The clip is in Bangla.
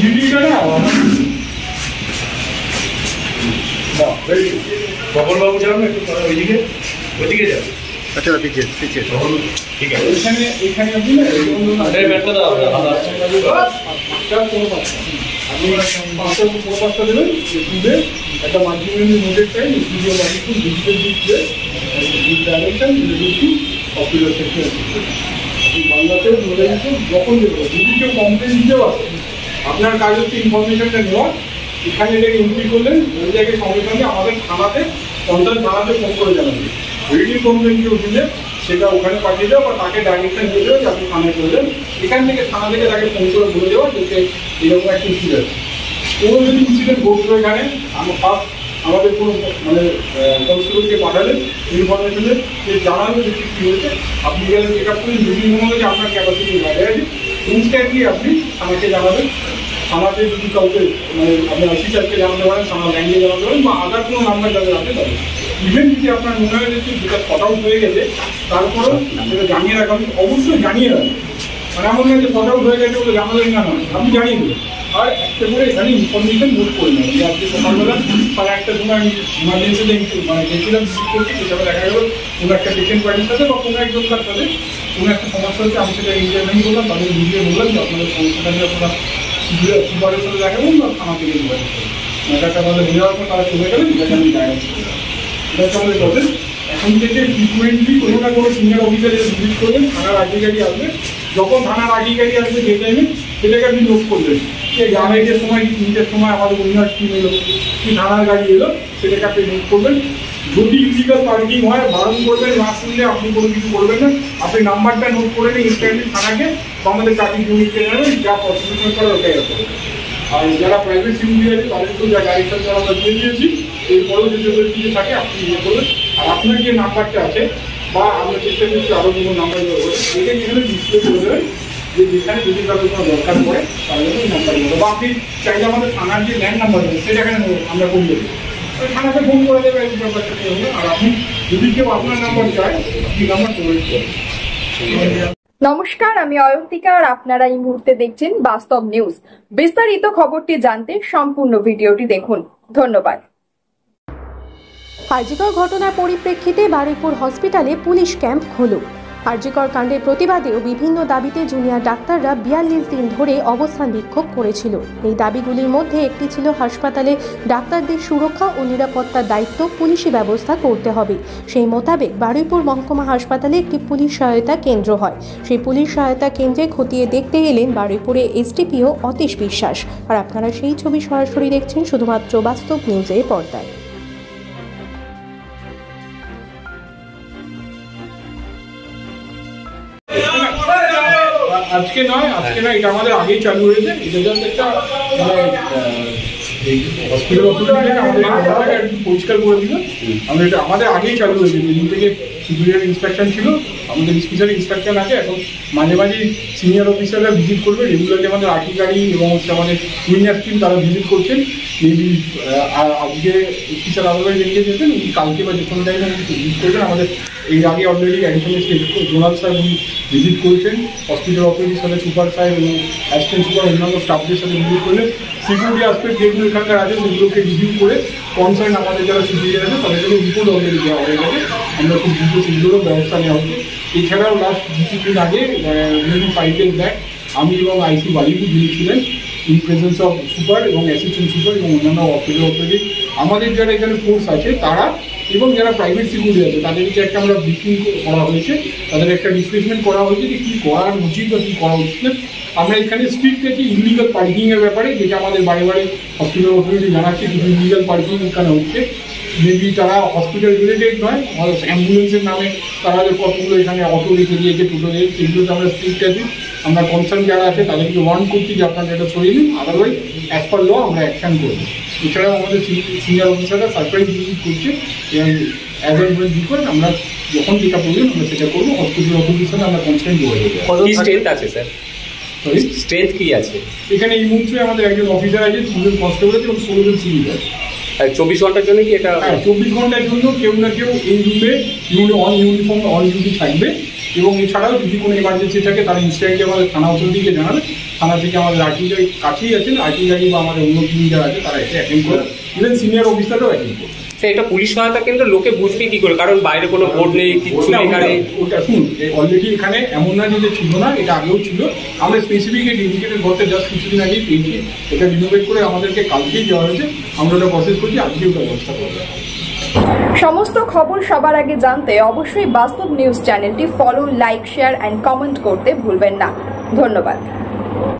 জিডিটা না বাবু যাবেন একটু ওইদিকে যাবে। আচ্ছা পিছিয়ে ঠিক আছে এখানে আপনি না আপনি 5-5টা দেবেন। দুধে একটা মাল্টিমিলিয়ন নোটের চাই ভিডিও বাড়িপুর ডিজিটাল দিচ্ছে ডাইরেকশন অফিসার সেক্টর আপনি বাংলাতেও ধরে দিচ্ছেন যখন দেবেন যদি কেউ কমপ্লেন দিতেও আসে আপনার কাজ হচ্ছে ইনফরমেশনটা নেওয়া। এখানে এটাকে এন্ট্রি করলেন ওই জায়গায় সঙ্গে সঙ্গে আমাদের থানাতে কনসার্ন থানাতে ফোন করে জানাবেন। রিটিন কমপ্লেন কেউ দিলে সেটা ওখানে পাঠিয়ে দেওয়া বা তাকে ডাইরেকশন দিয়ে দেওয়া যে আপনি থানায় করলেন। এখান থেকে থানা থেকে তাকে ফোন করে বলে দেওয়া যে এরকম একটা ইনসিডেন্ট কোনো যদি ইনসিডেন্ট ঘটলো এখানে আমরা ফার্স্ট আমাদের কোনো মানে কনস্টেবলকে পাঠালেন ইনফরমেশনে সে জানালো যে কী হয়েছে। আপনি গেলেন চেক আপ করলেন যদি মনে হয় যে আপনার ক্যাপাসিটি বাইরে আছে ইনস্ট্যান্টলি আপনি থানাকে জানাবেন। থানাতে যদি কাউকে মানে আপনি আইসি স্যারকে জানাতে পারেন, থানা ল্যান্ডে জানাতে পারেন বা আদার কোনো নাম্বার যাদের আছে তাদের ইভেন যদি আপনার মনে হয় যে যেটা শর্ট আউট হয়ে গেছে তারপরেও সেটা জানিয়ে রাখা অবশ্যই জানিয়ে রাখবেন। মানে এমন নয় যে শর্ট আউট হয়ে গেছে বলে জানালেন না নয় আপনি জানিয়ে দেবেন। আর একটা করে এখানে ইনফরমেশন নোট করে নেবেন যে আজকে সকালবেলা 1:30টার সময় আমি ইমার্জেন্সিতে মানে গেছিলাম ভিজিট করছি সেখানে দেখা গেল কোনো একটা পেশেন্ট বাড়ির সাথে বা কোনো একজন তার সাথে কোনো একটা সমস্যা হচ্ছে আমি সেটা ইন্টারভিউ করলাম তাদের বুঝিয়ে বললাম যে আপনাদের সমস্যাটা নিয়ে আপনারা সুপারের সাথে দেখাবেন বা থানা থেকে যোগাযোগ করবেন। ম্যাটারটা আমাদের হয়ে যাওয়ার পর তারা চলে গেলেন এটাকে আমি ডাইরেক্ট করলাম। এটা হচ্ছে আমাদের প্রসেস। এখন থেকে ফ্রিকুয়েন্টলি কোনো না কোনো সিনিয়র অফিসার এসে ভিজিট করবেন, থানার আধিকারিক আসবে। যখন থানার আধিকারিক আসবে যে টাইমে সেটাকে আপনি নোট করবেন যে আড়াইটের সময় কি 3টের সময় আমাদের উন্নয়ন টিম এলো কি থানার গাড়ি এলো সেটাকে আপনি নোট করবেন। যদি ইলিগাল পার্কিং হয় বারণ করবেন, না শুনলে আপনি কোনো কিছু করবেন না। আপনি নাম্বারটা নোট করে নিন ইনস্ট্যান্টলি থানাকে বা আমাদের ট্রাফিক ইউনিটকে জানাবেন যা প্রসিকিউশন করার ওটাই আছে। আর যারা প্রাইভেট সিকিউরিটি আছে তাদের তো যা গাড়ির সাথে আমরা দিয়ে দিয়েছি এরপরেও যদি ওদের কিছু থাকে আপনি ইয়ে করবেন। আর আপনার যে নাম্বারটা আছে বা আমরা চেষ্টা করছি আরও কোনো নাম্বার দেবো এটা এখানে ডিসপ্লে করে দেবেন যে যেখানে যদি কারো কোনো দরকার পড়ে তাহলে ওই নাম্বার দেবো বা আপনি চাইলে আমাদের থানার যে ল্যান্ড নাম্বার দেবেন সেটা এখানে আমরা করিয়ে দেবো। থানাকে ফোন করে দেবে এই ব্যাপারটা কী হবে। আর আপনি যদি কেউ আপনার নাম্বার চায় আপনি নাম্বার প্রোভাইড করবেন। নমস্কার, আমি অয়ন্তিকা আর আপনারা এই মুহূর্তে দেখছেন বাস্তব নিউজ। বিস্তারিত খবরটি জানতে সম্পূর্ণ ভিডিওটি দেখুন। ধন্যবাদ। আরজিকর ঘটনার পরিপ্রেক্ষিতে বারুইপুর হসপিটালে পুলিশ ক্যাম্প হলো। আরজিকর কাণ্ডের প্রতিবাদে ও বিভিন্ন দাবিতে জুনিয়র ডাক্তাররা 42 দিন ধরে অবস্থান বিক্ষোভ করেছিল। এই দাবিগুলির মধ্যে একটি ছিল হাসপাতালে ডাক্তারদের সুরক্ষা ও নিরাপত্তার দায়িত্ব পুলিশি ব্যবস্থা করতে হবে। সেই মোতাবেক বারুইপুর মহকুমা হাসপাতালে একটি পুলিশ সহায়তা কেন্দ্র হয়। সেই পুলিশ সহায়তা কেন্দ্রে খতিয়ে দেখতে এলেন বারুইপুরে এসডিপিও অতীশ বিশ্বাস। আর আপনারা সেই ছবি সরাসরি দেখছেন শুধুমাত্র বাস্তব নিউজের পর্দায়। আজকে নয় এটা আমাদের আগেই চালু হয়েছে। এটা জাস্ট একটা মানে হসপিটাল অথরিটি আমাদের পরিষ্কার করে দিল। আমরা এটা আমাদের আগেই চালু হয়েছে। যেদিন থেকে সুপিরিয়র ইন্সট্রাকশন ছিল আমাদের স্পেশাল ইন্সট্রাকশন আছে। এখন মাঝে মাঝে সিনিয়র অফিসাররা ভিজিট করবে রেগুলারলি। আমাদের আর্টি গাড়ি এবং হচ্ছে আমাদের উইনার টিম তারা ভিজিট করছেন। মেবি আজকে স্পেশাল আদালতে বেরিয়ে যেতেন উনি কালকে বা যে কোনো টাইমে ভিজিট করবেন। আমাদের এই আগে already additional state zonal sir উনি ভিজিট করেছেন। হসপিটাল অথরিটির সাথে সুপার সাহেব এবং অ্যাসিস্ট্যান্ট সুপার অন্যান্য স্টাফদের সাথে ভিজিট করলেন। সিকিউরিটি আসপেক্ট যেগুলো এখানকার আছে সেগুলোকে রিভিউ করে কনসার্ন আমাদের যারা সিকিউরিটি আছে তাদের জন্য রিপোর্ট অলরেডি দেওয়া হয়ে গেছে। আমরা খুব দ্রুত সেগুলোরও ব্যবস্থা নেওয়া হচ্ছে। এছাড়াও লাস্ট 2 দিন আগে মেবি 5 days ব্যাক আমি এবং আইসি বালিপুর যিনি ছিলেন ইন প্রেজেন্স অফ সুপার এবং অ্যাসিস্ট্যান্ট সুপার এবং অন্যান্য হসপিটাল অথরিটি আমাদের যারা এখানে ফোর্স আছে তারা এবং যারা প্রাইভেট সিকিউরিটি আছে তাদেরকে একটা আমরা ব্রিফিং করা হয়েছে। তাদের একটা রিফ্রেশমেন্ট করা হয়েছে যে কী করা উচিত বা কী করা উচিত না। আমরা এখানে স্ট্রিক্ট আছি ইলিগাল পার্কিংয়ের ব্যাপারে, যেটা আমাদের বারে বারে হসপিটাল অথরিটি জানাচ্ছে কিছু ইলিগাল পার্কিং এখানে হচ্ছে। মেবি তারা হসপিটাল রিলেটেড নয়, অ্যাম্বুলেন্সের নামে তারা যে কতগুলো এখানে অটো রেখে দিয়েছে টোটো দিয়েছে সেগুলোতে আমরা স্ট্রিক্ট আছি। আমরা কনসার্ন যারা আছে তাদেরকে ওয়ার্ন করছি যে আপনারা এটা সরিয়ে দিন, আদারওয়াইজ অ্যাজ পার ল আমরা অ্যাকশন করব। এছাড়াও আমাদের সিনিয়র অফিসাররা সারপ্রাইজ ভিজিট করছে এবং অ্যাজ অ্যান্ড ওয়েন বিফোর আমরা যখন যেটা প্রয়োজন আমরা সেটা করবো। হসপিটাল অথরিটির সাথে আমরা কনসার্ন করে দেবো। স্ট্রেংথ আছে স্যার, স্ট্রেংথ কি আছে এখানে? এই মুহূর্তে আমাদের একজন অফিসার আছে, 2 জন কনস্টেবল আছে এবং 16 জন সিভিল আছে। 24 ঘন্টার জন্য কি এটা? হ্যাঁ, 24 ঘন্টার জন্য কেউ না কেউ এই রুমে অন ইউনিফর্ম অন ডিউটি থাকবে। এবং এছাড়াও যদি কোনো এমার্জেন্সি থাকে তারা ইনস্ট্যান্টলি আমাদের থানা অথরিটিকে জানাবে, থানা থেকে আমাদের আরটি কাছেই আছেন, আরটি গাড়ি বা আমাদের অন্য টিম যারা আছে তারা এসে অ্যাটেন্ড করে, ইভেন সিনিয়র অফিসারও অ্যাটেন্ড করে। এটা পুলিশ সহায়তা কেন্দ্র, লোকে বুঝবে কি করে? কারণ বাইরে কোনো বোর্ড নেই, কিছু নেই এখানে। ওটা শুনুন, অলরেডি এখানে এমন না যে ছিল না, এটা আগেও ছিল। আমরা স্পেসিফিক ইন্ডিকেটেড করতে জাস্ট কিছুদিন আগেই পেয়েছি, এটা রিনোভেট করে আমাদেরকে কালকেই দেওয়া হয়েছে। আমরা ওটা প্রসেস করছি, আজকে ওটা ব্যবস্থা করবো। সমস্ত খবর সবার আগে জানতে অবশ্যই বাস্তব নিউজ চ্যানেলটি follow, like, share and comment করতে ভুলবেন না। ধন্যবাদ।